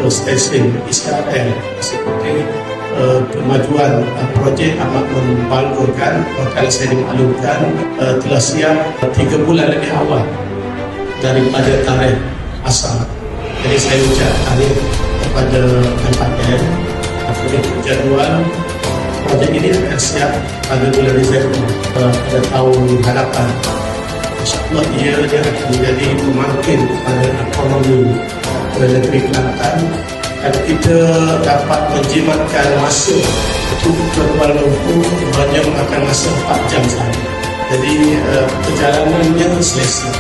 stesen Israel seperti kemajuan projek amat membanggakan. Bakal saya dimaklumkan telah siap 3 bulan lebih awal daripada tarikh asal. Jadi saya ucap tahniah kepada MPM apabila jadual projek ini akan siap pada bulan Disember pada tahun hadapan. InsyaAllah ia akan menjadi pemangkin kepada ekonomi negeri Kelantan dan kita dapat menjimatkan masa untuk Kuala Lumpur hanya memakan masa 4 jam sahaja. Jadi perjalanannya selesa.